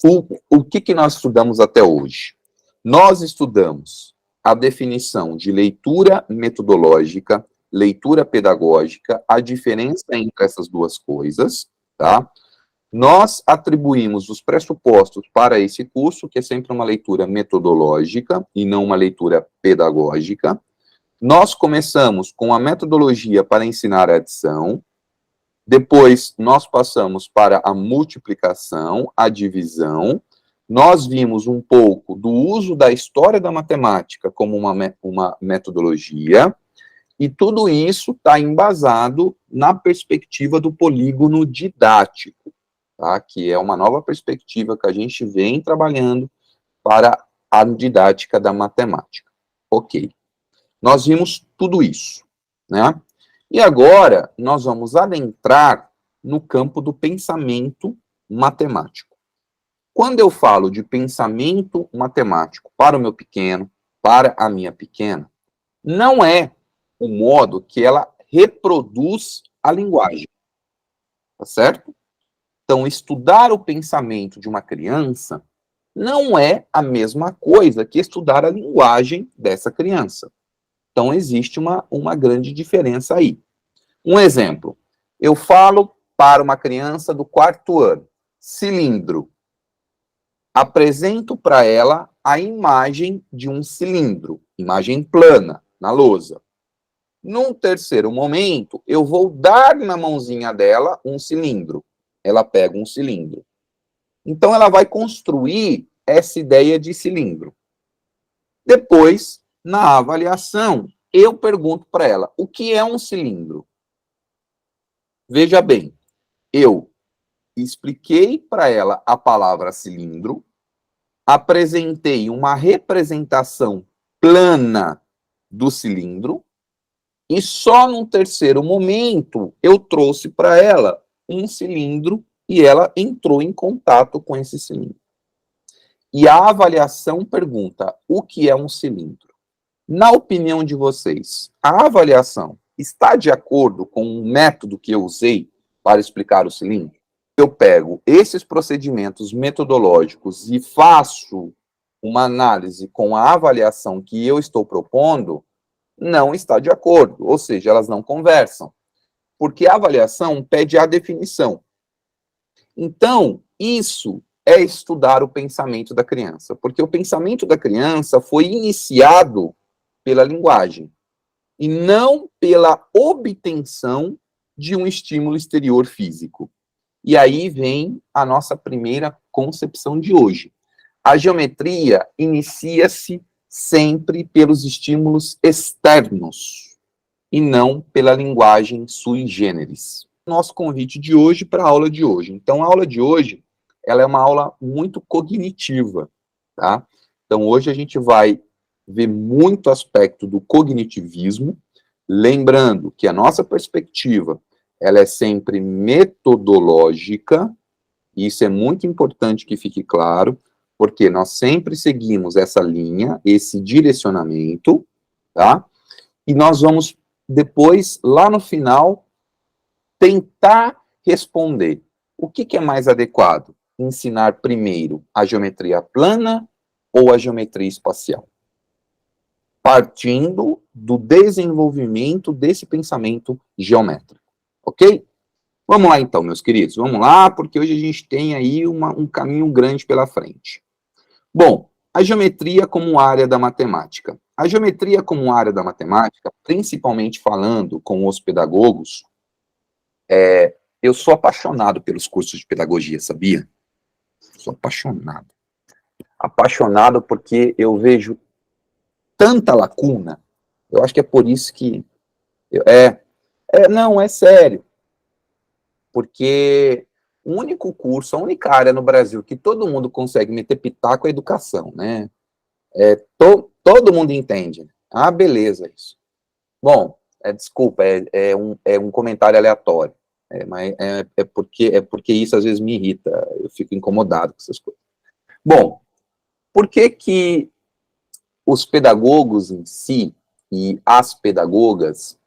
O que nós estudamos até hoje? Nós estudamos a definição de leitura metodológica, leitura pedagógica, a diferença entre essas duas coisas, tá? Nós atribuímos os pressupostos para esse curso, que é sempre uma leitura metodológica e não uma leitura pedagógica. Nós começamos com a metodologia para ensinar a adição, depois nós passamos para a multiplicação, a divisão, nós vimos um pouco do uso da história da matemática como uma metodologia, e tudo isso está embasado na perspectiva do polígono didático, tá? Que é uma nova perspectiva que a gente vem trabalhando para a didática da matemática. Ok. Nós vimos tudo isso, né? E agora nós vamos adentrar no campo do pensamento matemático. Quando eu falo de pensamento matemático para o meu pequeno, para a minha pequena, não é o modo que ela reproduz a linguagem, tá certo? Então, estudar o pensamento de uma criança não é a mesma coisa que estudar a linguagem dessa criança. Então, existe uma grande diferença aí. Um exemplo, eu falo para uma criança do 4º ano, cilindro. Apresento para ela a imagem de um cilindro, imagem plana, na lousa. Num terceiro momento, eu vou dar na mãozinha dela um cilindro. Ela pega um cilindro. Então, ela vai construir essa ideia de cilindro. Depois, na avaliação, eu pergunto para ela, o que é um cilindro? Veja bem, eu expliquei para ela a palavra cilindro, apresentei uma representação plana do cilindro, e só num terceiro momento eu trouxe para ela um cilindro e ela entrou em contato com esse cilindro. E a avaliação pergunta, o que é um cilindro? Na opinião de vocês, a avaliação está de acordo com o método que eu usei para explicar o cilindro? Eu pego esses procedimentos metodológicos e faço uma análise com a avaliação que eu estou propondo, não está de acordo, ou seja, elas não conversam, porque a avaliação pede a definição. Então, isso é estudar o pensamento da criança, porque o pensamento da criança foi iniciado pela linguagem, e não pela obtenção de um estímulo exterior físico. E aí vem a nossa primeira concepção de hoje. A geometria inicia-se sempre pelos estímulos externos, e não pela linguagem sui generis. Nosso convite de hoje para a aula de hoje. Então, a aula de hoje, ela é uma aula muito cognitiva, tá? Então, hoje a gente vai ver muito aspecto do cognitivismo, lembrando que a nossa perspectiva, ela é sempre metodológica, e isso é muito importante que fique claro, porque nós sempre seguimos essa linha, esse direcionamento, tá? E nós vamos depois, lá no final, tentar responder o que é mais adequado? Ensinar primeiro a geometria plana ou a geometria espacial? Partindo do desenvolvimento desse pensamento geométrico, ok? Vamos lá então, meus queridos, vamos lá, porque hoje a gente tem aí um caminho grande pela frente. Bom, a geometria como área da matemática. A geometria como área da matemática, principalmente falando com os pedagogos, eu sou apaixonado pelos cursos de pedagogia, sabia? Sou apaixonado. Apaixonado porque eu vejo tanta lacuna, eu acho que é por isso que... não, é sério. Porque o único curso, a única área no Brasil que todo mundo consegue meter pitaco é a educação, né? Todo mundo entende. Ah, beleza, isso. Bom, desculpa, é um comentário aleatório. Mas porque isso às vezes me irrita, eu fico incomodado com essas coisas. Bom, por que os pedagogos em si e as pedagogas,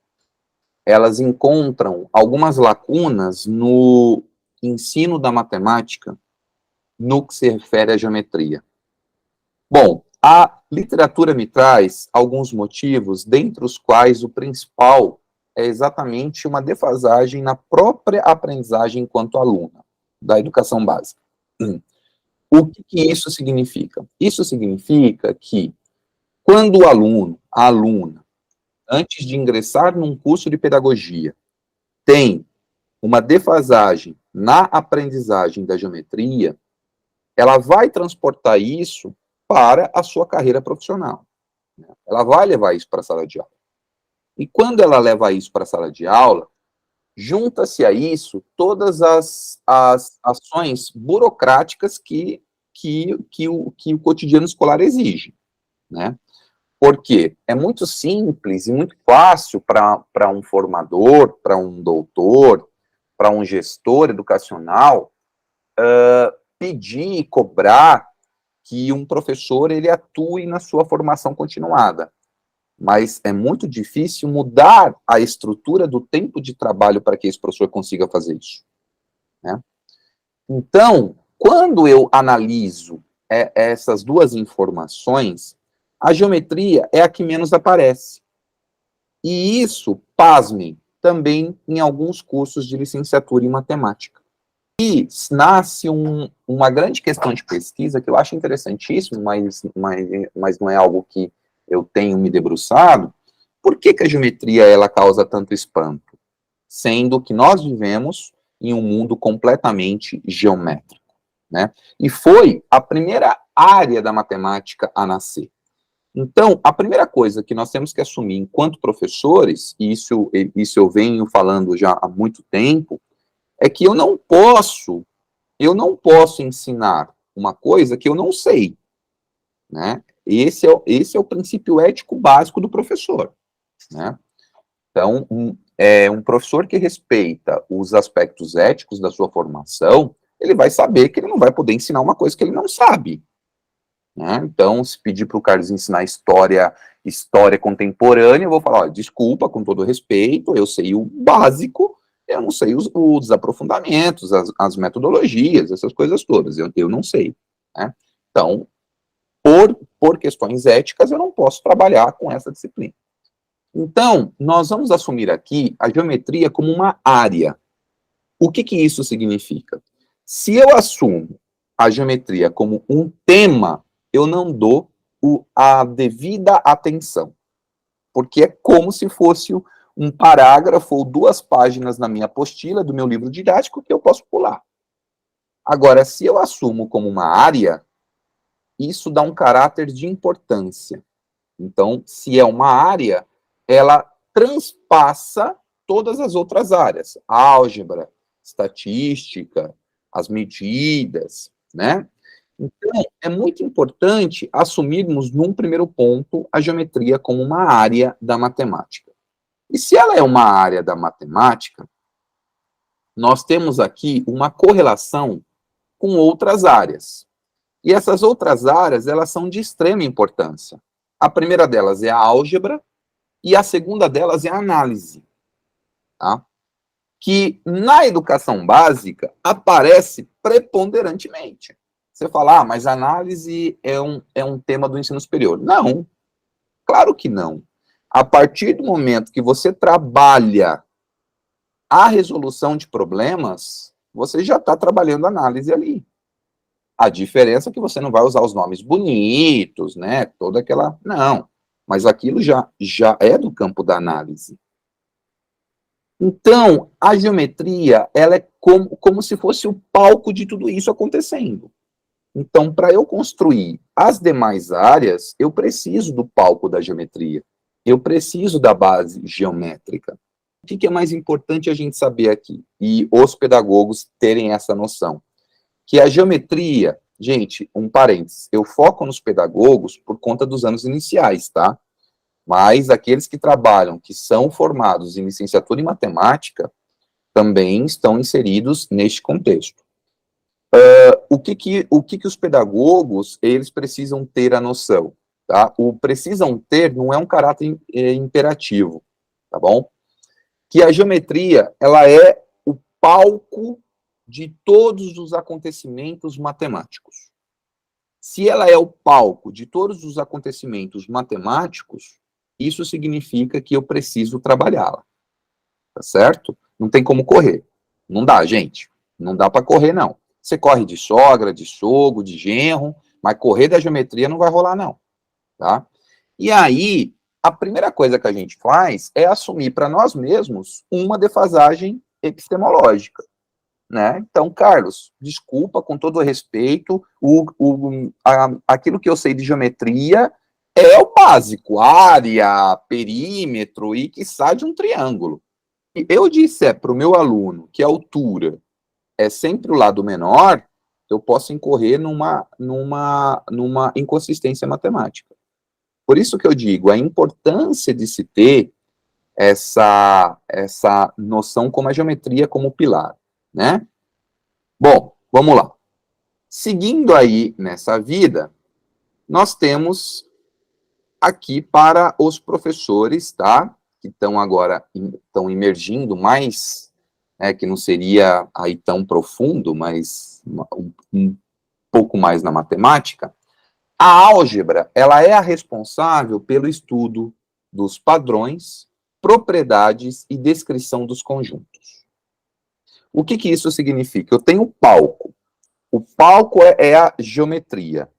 elas encontram algumas lacunas no ensino da matemática no que se refere à geometria? Bom, a literatura me traz alguns motivos, dentre os quais o principal é exatamente uma defasagem na própria aprendizagem enquanto aluna da educação básica. O que isso significa? Isso significa que quando o aluno, a aluna, antes de ingressar num curso de pedagogia, tem uma defasagem na aprendizagem da geometria, ela vai transportar isso para a sua carreira profissional. Ela vai levar isso para a sala de aula. E quando ela leva isso para a sala de aula, junta-se a isso todas as ações burocráticas que o cotidiano escolar exige, né? Porque é muito simples e muito fácil para um formador, para um doutor, para um gestor educacional, pedir e cobrar que um professor ele atue na sua formação continuada. Mas é muito difícil mudar a estrutura do tempo de trabalho para que esse professor consiga fazer isso, né? Então, quando eu analiso essas duas informações, a geometria é a que menos aparece. E isso, pasmem, também em alguns cursos de licenciatura em matemática. E nasce uma grande questão de pesquisa que eu acho interessantíssimo, mas não é algo que eu tenho me debruçado. Por que a geometria ela causa tanto espanto? Sendo que nós vivemos em um mundo completamente geométrico, né? E foi a primeira área da matemática a nascer. Então, a primeira coisa que nós temos que assumir enquanto professores, e isso eu venho falando já há muito tempo, é que eu não posso ensinar uma coisa que eu não sei, né? Esse é o princípio ético básico do professor, né? Então, um professor que respeita os aspectos éticos da sua formação, ele vai saber que ele não vai poder ensinar uma coisa que ele não sabe, né? Então, se pedir para o Carlos ensinar história contemporânea, eu vou falar, ó, desculpa, com todo respeito, eu sei o básico, eu não sei os aprofundamentos, as metodologias, essas coisas todas, eu não sei, né? Então, por questões éticas, eu não posso trabalhar com essa disciplina. Então, nós vamos assumir aqui a geometria como uma área. O que isso significa? Se eu assumo a geometria como um tema, eu não dou a devida atenção, porque é como se fosse um parágrafo ou 2 páginas na minha apostila do meu livro didático que eu posso pular. Agora, se eu assumo como uma área, isso dá um caráter de importância. Então, se é uma área, ela transpassa todas as outras áreas, álgebra, estatística, as medidas, né? Então, é muito importante assumirmos, num primeiro ponto, a geometria como uma área da matemática. E se ela é uma área da matemática, nós temos aqui uma correlação com outras áreas. E essas outras áreas, elas são de extrema importância. A primeira delas é a álgebra, e a segunda delas é a análise, tá? Que na educação básica aparece preponderantemente. Você fala, mas análise é um tema do ensino superior. Não, claro que não. A partir do momento que você trabalha a resolução de problemas, você já está trabalhando análise ali. A diferença é que você não vai usar os nomes bonitos, né? Toda aquela. Não. Mas aquilo já é do campo da análise. Então, a geometria, ela é como se fosse o palco de tudo isso acontecendo. Então, para eu construir as demais áreas, eu preciso do palco da geometria. Eu preciso da base geométrica. O que é mais importante a gente saber aqui? E os pedagogos terem essa noção. Que a geometria, gente, um parênteses, eu foco nos pedagogos por conta dos anos iniciais, tá? Mas aqueles que trabalham, que são formados em licenciatura em matemática, também estão inseridos neste contexto. O que os pedagogos, eles precisam ter a noção, tá? O precisam ter não é um caráter imperativo, tá bom? Que a geometria, ela é o palco de todos os acontecimentos matemáticos. Se ela é o palco de todos os acontecimentos matemáticos, isso significa que eu preciso trabalhá-la. Tá certo? Não tem como correr. Não dá, gente. Não dá para correr, não. Você corre de sogra, de sogro, de genro, mas correr da geometria não vai rolar, não. Tá? E aí, a primeira coisa que a gente faz é assumir para nós mesmos uma defasagem epistemológica. Né? Então, Carlos, desculpa, com todo o respeito, aquilo que eu sei de geometria é o básico, área, perímetro e quiçá de um triângulo. Se eu disser para o meu aluno que a altura é sempre o lado menor, eu posso incorrer numa inconsistência matemática. Por isso que eu digo, a importância de se ter essa noção como a geometria como pilar, né? Bom, vamos lá. Seguindo aí nessa vida, nós temos aqui para os professores, tá? Que estão agora, estão emergindo mais, que não seria aí tão profundo, mas um pouco mais na matemática. A álgebra, ela é a responsável pelo estudo dos padrões, propriedades e descrição dos conjuntos. O que isso significa? Eu tenho palco. O palco é a geometria.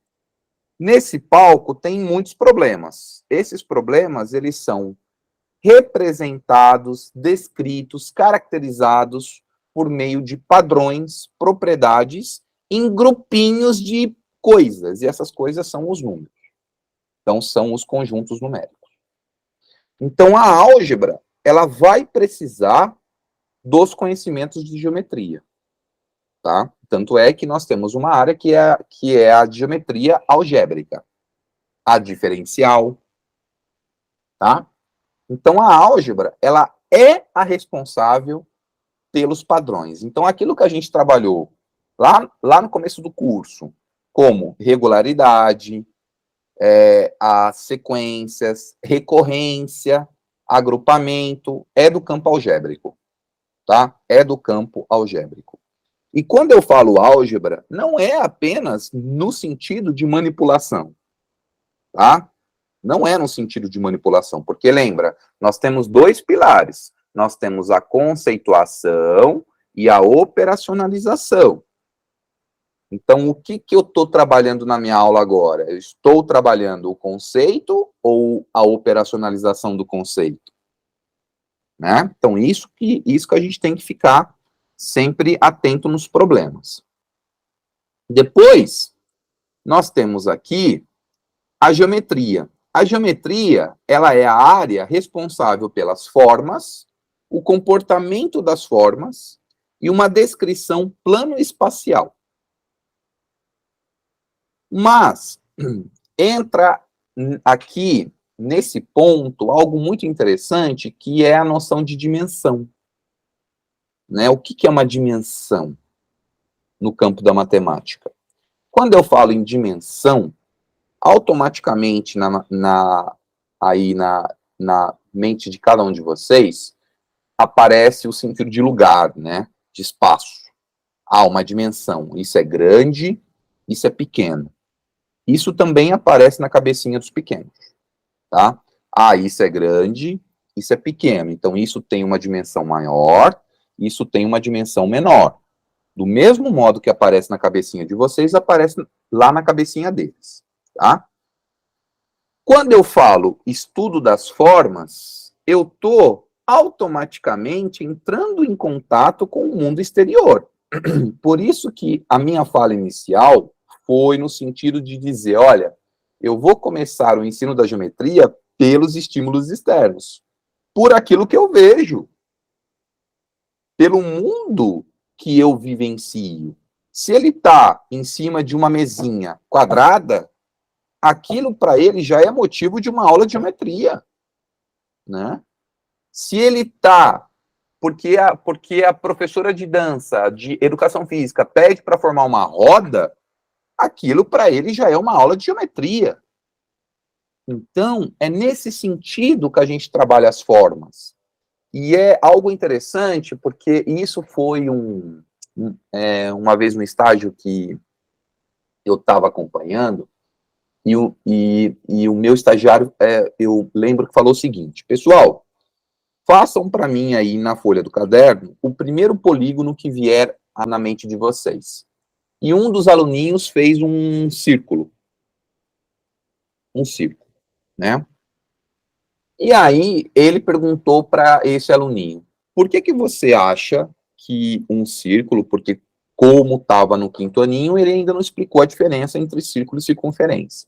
Nesse palco tem muitos problemas. Esses problemas, eles são representados, descritos, caracterizados por meio de padrões, propriedades, em grupinhos de coisas. E essas coisas são os números. Então, são os conjuntos numéricos. Então, a álgebra, ela vai precisar dos conhecimentos de geometria. Tá? Tanto é que nós temos uma área que é a geometria algébrica, a diferencial, tá? Então, a álgebra, ela é a responsável pelos padrões. Então, aquilo que a gente trabalhou lá no começo do curso, como regularidade, as sequências, recorrência, agrupamento, é do campo algébrico, tá? É do campo algébrico. E quando eu falo álgebra, não é apenas no sentido de manipulação, tá? Não é no sentido de manipulação, porque lembra, nós temos dois pilares. Nós temos a conceituação e a operacionalização. Então, o que eu estou trabalhando na minha aula agora? Eu estou trabalhando o conceito ou a operacionalização do conceito? Né? Então, isso que a gente tem que ficar sempre atento nos problemas. Depois, nós temos aqui a geometria. A geometria, ela é a área responsável pelas formas, o comportamento das formas e uma descrição plano-espacial. Mas entra aqui, nesse ponto, algo muito interessante, que é a noção de dimensão. Né? O que é uma dimensão no campo da matemática? Quando eu falo em dimensão, automaticamente aí na mente de cada um de vocês aparece o sentido de lugar, né? De espaço. Uma dimensão. Isso é grande, isso é pequeno. Isso também aparece na cabecinha dos pequenos, tá? Isso é grande, isso é pequeno. Então, isso tem uma dimensão maior, isso tem uma dimensão menor. Do mesmo modo que aparece na cabecinha de vocês, aparece lá na cabecinha deles, tá? Quando eu falo estudo das formas, eu estou automaticamente entrando em contato com o mundo exterior. Por isso que a minha fala inicial foi no sentido de dizer, olha, eu vou começar o ensino da geometria pelos estímulos externos, por aquilo que eu vejo, pelo mundo que eu vivencio. Se ele está em cima de uma mesinha quadrada, aquilo para ele já é motivo de uma aula de geometria, né? Se ele está, porque a professora de dança, de educação física, pede para formar uma roda, aquilo para ele já é uma aula de geometria. Então, é nesse sentido que a gente trabalha as formas. E é algo interessante, porque isso foi uma vez no estágio que eu estava acompanhando, e o meu estagiário, eu lembro que falou o seguinte: pessoal, façam para mim aí na folha do caderno o primeiro polígono que vier na mente de vocês. E um dos aluninhos fez um círculo, né? E aí ele perguntou para esse aluninho: por que você acha que um círculo, porque como estava no quinto aninho, ele ainda não explicou a diferença entre círculo e circunferência,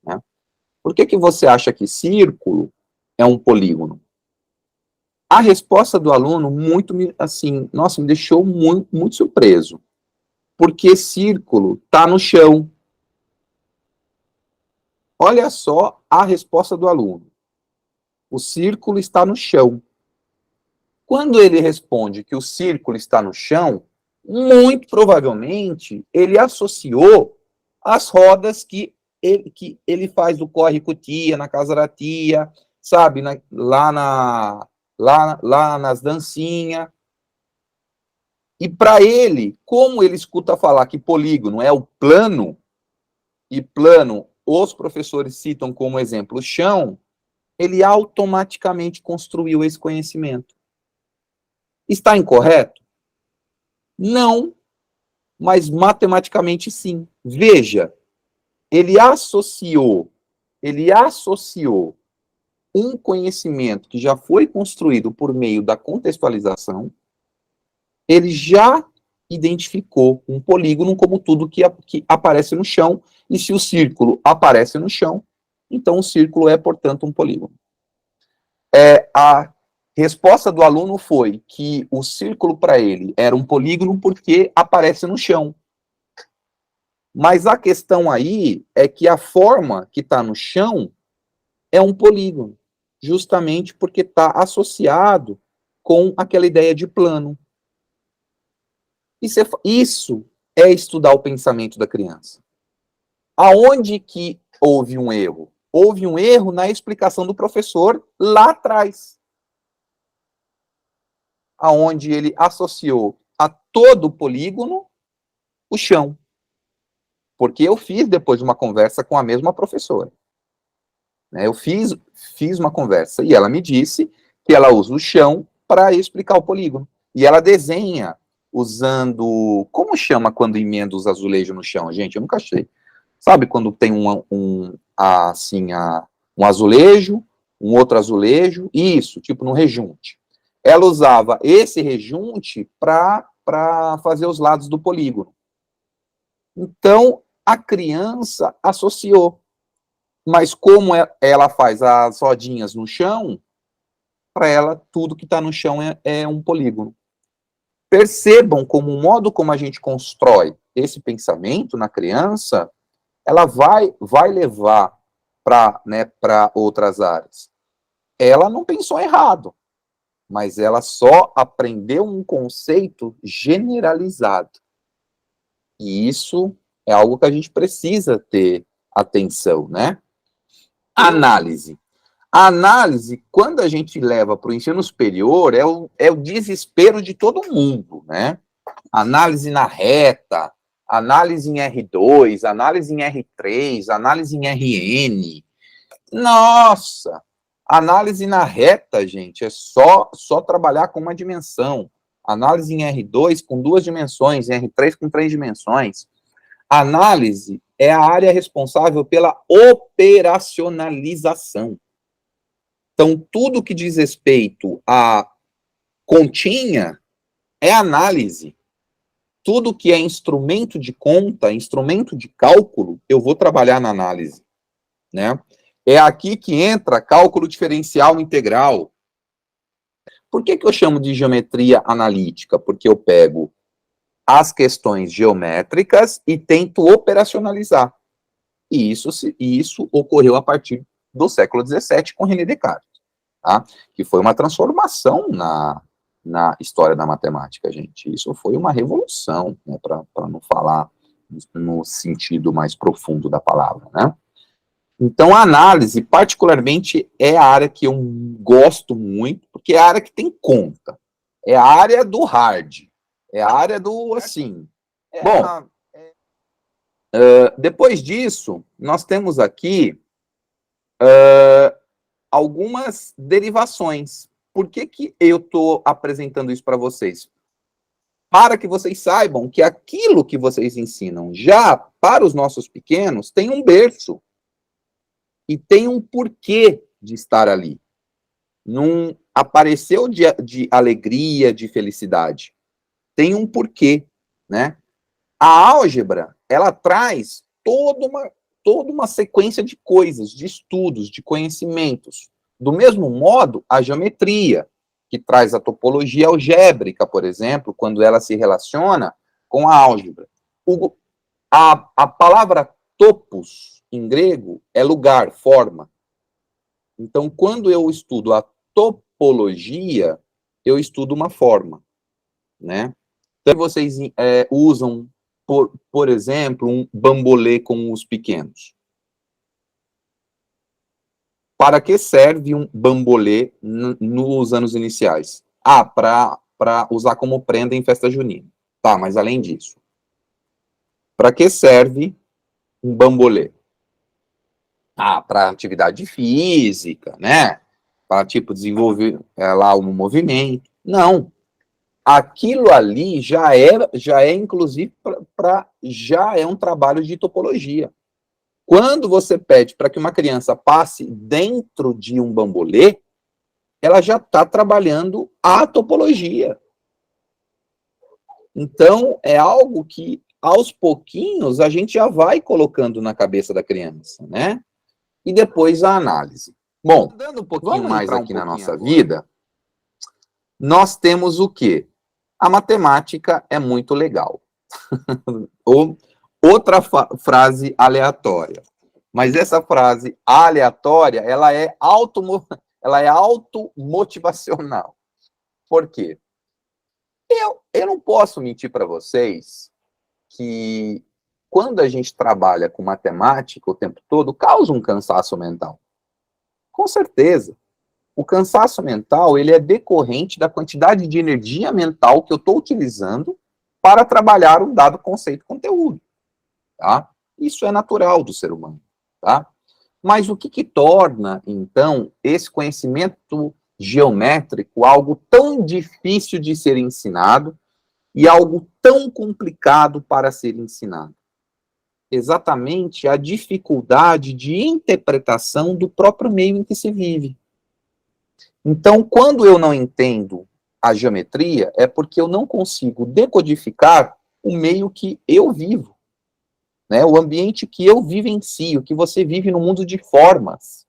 né? Por que você acha que círculo é um polígono? A resposta do aluno, muito, assim, nossa, me deixou muito, muito surpreso. Porque círculo está no chão. Olha só a resposta do aluno. O círculo está no chão. Quando ele responde que o círculo está no chão, muito provavelmente ele associou as rodas que ele faz do corre-cutia, na casa da tia, sabe, lá nas dancinhas. E para ele, como ele escuta falar que polígono é o plano, e plano os professores citam como exemplo o chão, ele automaticamente construiu esse conhecimento. Está incorreto? Não, mas matematicamente sim. Veja, ele associou um conhecimento que já foi construído por meio da contextualização, ele já identificou um polígono como tudo que aparece no chão, e se o círculo aparece no chão, então o círculo é, portanto, um polígono. A resposta do aluno foi que o círculo para ele era um polígono porque aparece no chão. Mas a questão aí é que a forma que está no chão é um polígono, justamente porque está associado com aquela ideia de plano. Isso é estudar o pensamento da criança. Aonde que houve um erro? Houve um erro na explicação do professor lá atrás, aonde ele associou a todo o polígono o chão. Porque eu fiz depois uma conversa com a mesma professora. Eu fiz uma conversa e ela me disse que ela usa o chão para explicar o polígono. E ela desenha usando... Como chama quando emenda os azulejos no chão, gente? Eu nunca achei. Sabe quando tem um azulejo, um outro azulejo? Isso, tipo no rejunte. Ela usava esse rejunte para fazer os lados do polígono. Então, a criança associou. Mas como ela faz as rodinhas no chão, para ela, tudo que está no chão é um polígono. Percebam como o modo como a gente constrói esse pensamento na criança, ela vai levar para outras áreas. Ela não pensou errado, mas ela só aprendeu um conceito generalizado. E isso é algo que a gente precisa ter atenção, né? Análise. A análise, quando a gente leva para o ensino superior, é o desespero de todo mundo, né? Análise na reta, análise em R2, análise em R3, análise em RN. Nossa! Análise na reta, gente, é só trabalhar com uma dimensão. Análise em R2 com 2 dimensões, em R3 com 3 dimensões. Análise é a área responsável pela operacionalização. Então, tudo que diz respeito a continha é análise. Tudo que é instrumento de conta, instrumento de cálculo, eu vou trabalhar na análise, né? É aqui que entra cálculo diferencial integral. Por que eu chamo de geometria analítica? Porque eu pego as questões geométricas e tento operacionalizar. E isso ocorreu a partir do século XVII com René Descartes, tá? Que foi uma transformação na história da matemática, gente. Isso foi uma revolução, né, para não falar no sentido mais profundo da palavra, né? Então, a análise, particularmente, é a área que eu gosto muito, porque é a área que tem conta. É a área do hard. É a área do assim. Bom, depois disso, nós temos aqui algumas derivações. Por que eu estou apresentando isso para vocês? Para que vocês saibam que aquilo que vocês ensinam já para os nossos pequenos tem um berço e tem um porquê de estar ali. Não apareceu de alegria, de felicidade. Tem um porquê, né? A álgebra, ela traz toda uma sequência de coisas, de estudos, de conhecimentos. Do mesmo modo, a geometria, que traz a topologia algébrica, por exemplo, quando ela se relaciona com a álgebra. A palavra topos, em grego, é lugar, forma. Então, quando eu estudo a topologia, eu estudo uma forma, né? Então, vocês usam, por exemplo, um bambolê com os pequenos. Para que serve um bambolê nos anos iniciais? Para usar como prenda em festa junina. Tá, mas além disso, para que serve um bambolê? Para atividade física, né? Para, tipo, desenvolver lá um movimento. Não. Aquilo ali já é inclusive, já é um trabalho de topologia. Quando você pede para que uma criança passe dentro de um bambolê, ela já está trabalhando a topologia. Então, é algo que, aos pouquinhos, a gente já vai colocando na cabeça da criança, né? E depois a análise. Bom, dando um pouquinho mais aqui na nossa vida, nós temos o quê? A matemática é muito legal. Outra frase aleatória. Mas essa frase aleatória, ela é automotivacional. Por quê? Eu não posso mentir para vocês que quando a gente trabalha com matemática o tempo todo, causa um cansaço mental. Com certeza. O cansaço mental, ele é decorrente da quantidade de energia mental que eu estou utilizando para trabalhar um dado conceito conteúdo, tá? Isso é natural do ser humano, tá? Mas o que torna, então, esse conhecimento geométrico algo tão difícil de ser ensinado e algo tão complicado para ser ensinado? Exatamente a dificuldade de interpretação do próprio meio em que se vive. Então, quando eu não entendo a geometria, é porque eu não consigo decodificar o meio que eu vivo, né? O ambiente que eu vivencio, que você vive no mundo de formas.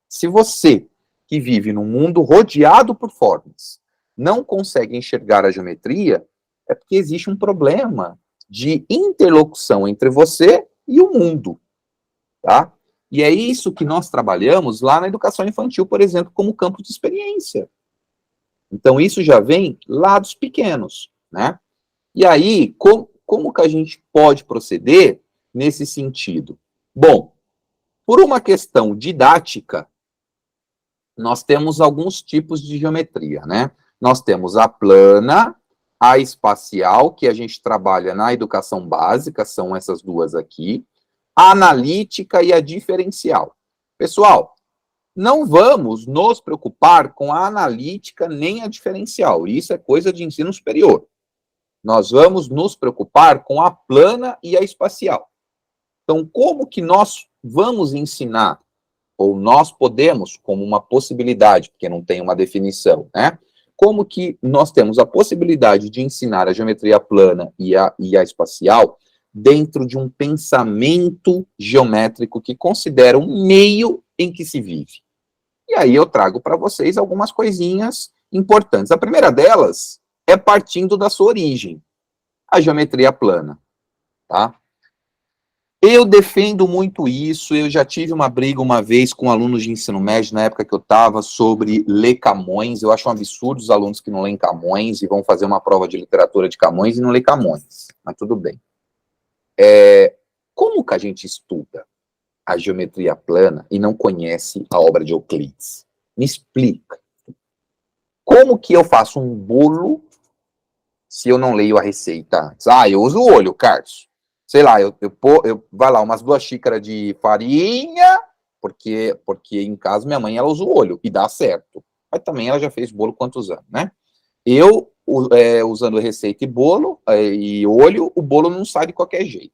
Se você, que vive num mundo rodeado por formas, não consegue enxergar a geometria, é porque existe um problema de interlocução entre você e o mundo, tá? E é isso que nós trabalhamos lá na educação infantil, por exemplo, como campo de experiência. Então, isso já vem lá dos pequenos, né? E aí, como que a gente pode proceder nesse sentido? Bom, por uma questão didática, nós temos alguns tipos de geometria, né? Nós temos a plana, a espacial, que a gente trabalha na educação básica, são essas duas aqui, a analítica e a diferencial. Pessoal, não vamos nos preocupar com a analítica nem a diferencial. Isso é coisa de ensino superior. Nós vamos nos preocupar com a plana e a espacial. Então, como que nós vamos ensinar, ou nós podemos, como uma possibilidade, porque não tem uma definição, né? Como que nós temos a possibilidade de ensinar a geometria plana e a espacial dentro de um pensamento geométrico que considera o meio em que se vive? E aí eu trago para vocês algumas coisinhas importantes. A primeira delas é partindo da sua origem, a geometria plana, tá? Eu defendo muito isso, eu já tive uma briga uma vez com alunos de ensino médio, na época que eu estava, sobre ler Camões. Eu acho um absurdo os alunos que não leem Camões e vão fazer uma prova de literatura de Camões e não lê Camões, mas tudo bem. Como que a gente estuda a geometria plana e não conhece a obra de Euclides? Me explica. Como que eu faço um bolo se eu não leio a receita? Eu uso o olho, Carlos. Sei lá, vai lá, umas 2 xícaras de farinha, porque em casa minha mãe, ela usa o olho, e dá certo. Mas também ela já fez bolo quantos anos, né? Eu, usando receita e olho, o bolo não sai de qualquer jeito.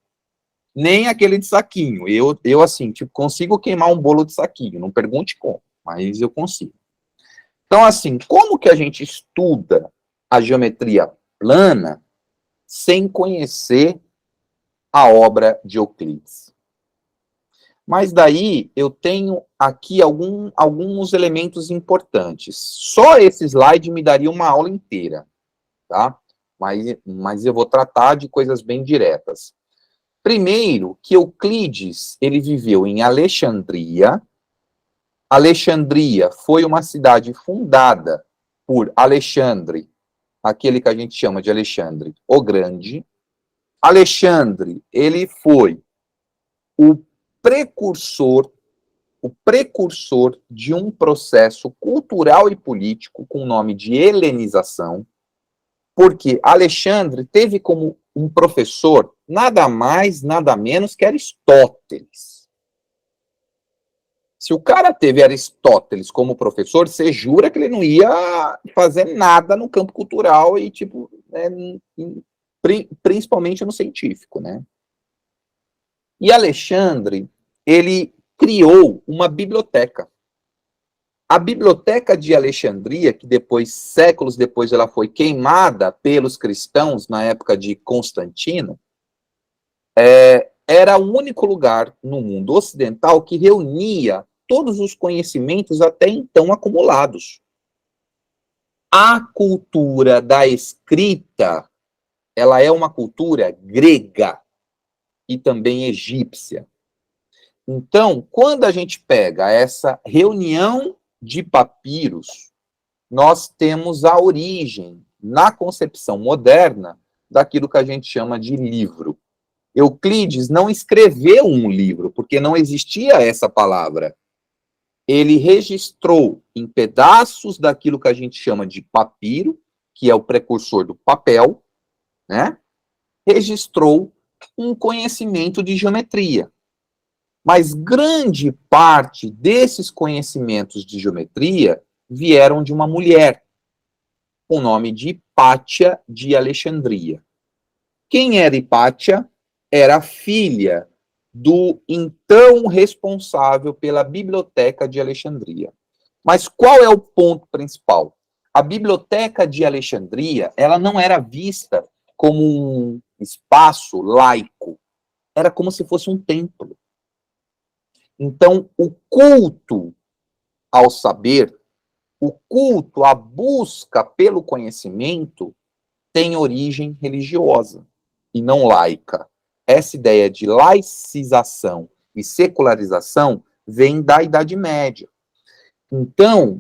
Nem aquele de saquinho. Eu assim, tipo, consigo queimar um bolo de saquinho. Não pergunte como, mas eu consigo. Então, assim, como que a gente estuda a geometria plana sem conhecer a obra de Euclides? Mas daí eu tenho aqui alguns elementos importantes. Só esse slide me daria uma aula inteira, tá? Mas eu vou tratar de coisas bem diretas. Primeiro, que Euclides, ele viveu em Alexandria. Alexandria foi uma cidade fundada por Alexandre, aquele que a gente chama de Alexandre o Grande. Alexandre, ele foi o precursor de um processo cultural e político com o nome de helenização, porque Alexandre teve como um professor nada mais, nada menos que Aristóteles. Se o cara teve Aristóteles como professor, você jura que ele não ia fazer nada no campo cultural e, tipo, principalmente no científico, né? E Alexandre, ele criou uma biblioteca. A Biblioteca de Alexandria, que depois, séculos depois, ela foi queimada pelos cristãos na época de Constantino, era o único lugar no mundo ocidental que reunia todos os conhecimentos até então acumulados. A cultura da escrita, ela é uma cultura grega e também egípcia. Então, quando a gente pega essa reunião de papiros, nós temos a origem, na concepção moderna, daquilo que a gente chama de livro. Euclides não escreveu um livro, porque não existia essa palavra. Ele registrou em pedaços daquilo que a gente chama de papiro, que é o precursor do papel, né? Registrou um conhecimento de geometria. Mas grande parte desses conhecimentos de geometria vieram de uma mulher, com o nome de Hipátia de Alexandria. Quem era Hipátia? Era filha do então responsável pela Biblioteca de Alexandria. Mas qual é o ponto principal? A Biblioteca de Alexandria, ela não era vista como um espaço laico, era como se fosse um templo. Então, o culto ao saber, o culto à busca pelo conhecimento, tem origem religiosa e não laica. Essa ideia de laicização e secularização vem da Idade Média. Então,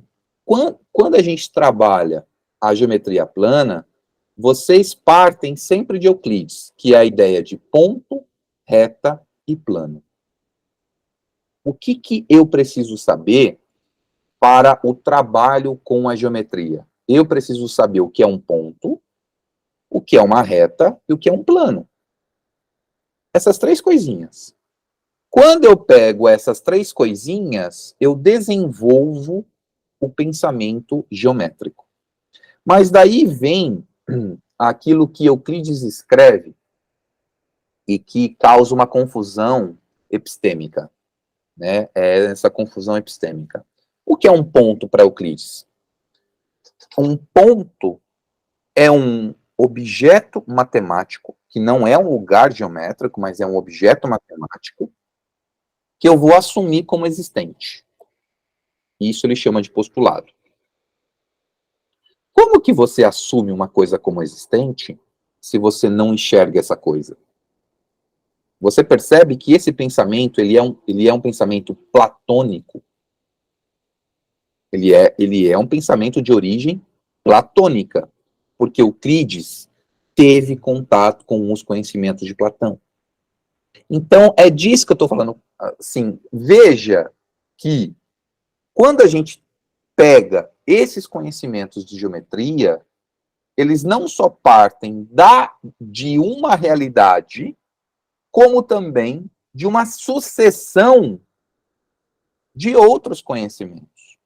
quando a gente trabalha a geometria plana, vocês partem sempre de Euclides, que é a ideia de ponto, reta e plano. O que eu preciso saber para o trabalho com a geometria? Eu preciso saber o que é um ponto, o que é uma reta e o que é um plano. Essas 3 coisinhas. Quando eu pego essas 3 coisinhas, eu desenvolvo o pensamento geométrico. Mas daí vem aquilo que Euclides escreve e que causa uma confusão epistêmica, né? É essa confusão epistêmica. O que é um ponto para Euclides? Um ponto é um objeto matemático, que não é um lugar geométrico, mas é um objeto matemático, que eu vou assumir como existente. Isso ele chama de postulado. Como que você assume uma coisa como existente se você não enxerga essa coisa? Você percebe que esse pensamento ele é um pensamento platônico. Ele é um pensamento de origem platônica, porque Euclides teve contato com os conhecimentos de Platão. Então, é disso que eu estou falando. Assim, veja que quando a gente pega esses conhecimentos de geometria, eles não só partem de uma realidade, como também de uma sucessão de outros conhecimentos.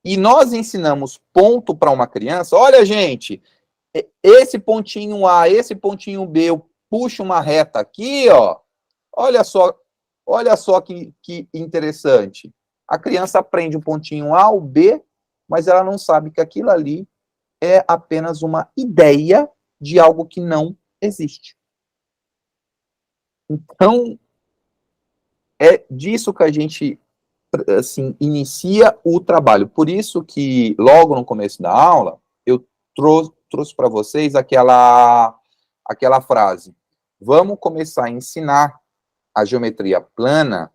E nós ensinamos ponto para uma criança, olha, gente, esse pontinho A, esse pontinho B, eu puxo uma reta aqui, ó, olha só que interessante. A criança aprende o pontinho A, o B, mas ela não sabe que aquilo ali é apenas uma ideia de algo que não existe. Então, é disso que a gente, assim, inicia o trabalho. Por isso que, logo no começo da aula, eu trouxe para vocês aquela frase. Vamos começar a ensinar a geometria plana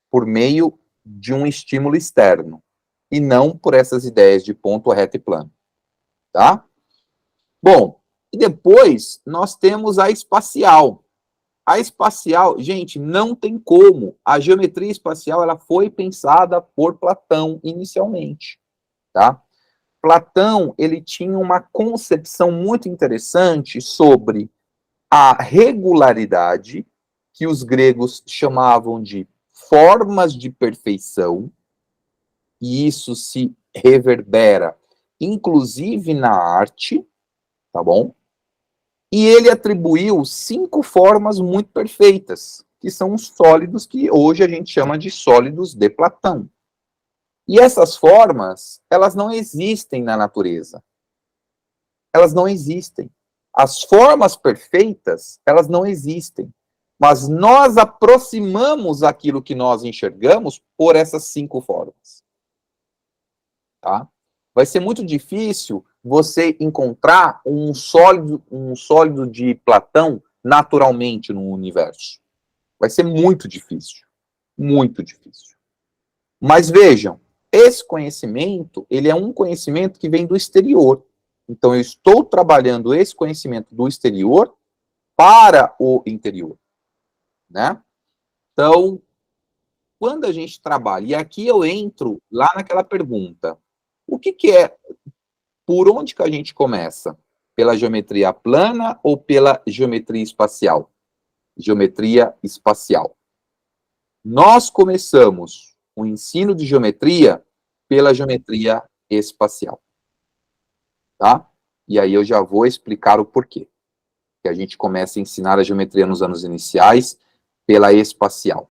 por meio de um estímulo externo, e não por essas ideias de ponto, reto e plano. Tá? Bom, e depois nós temos a espacial. A espacial, gente, não tem como. A geometria espacial, ela foi pensada por Platão inicialmente, tá? Platão, ele tinha uma concepção muito interessante sobre a regularidade, que os gregos chamavam de formas de perfeição, e isso se reverbera, inclusive na arte, tá bom? E ele atribuiu 5 formas muito perfeitas, que são os sólidos que hoje a gente chama de sólidos de Platão. E essas formas, elas não existem na natureza. Elas não existem. As formas perfeitas, elas não existem. Mas nós aproximamos aquilo que nós enxergamos por essas 5 formas. Tá? Vai ser muito difícil você encontrar um sólido de Platão naturalmente no universo. Vai ser muito difícil. Muito difícil. Mas vejam, esse conhecimento, ele é um conhecimento que vem do exterior. Então, eu estou trabalhando esse conhecimento do exterior para o interior, né? Então, quando a gente trabalha, e aqui eu entro lá naquela pergunta, o que é, por onde que a gente começa? Pela geometria plana ou pela geometria espacial? Geometria espacial. Nós começamos o ensino de geometria pela geometria espacial. Tá? E aí eu já vou explicar o porquê. Que a gente começa a ensinar a geometria nos anos iniciais pela espacial.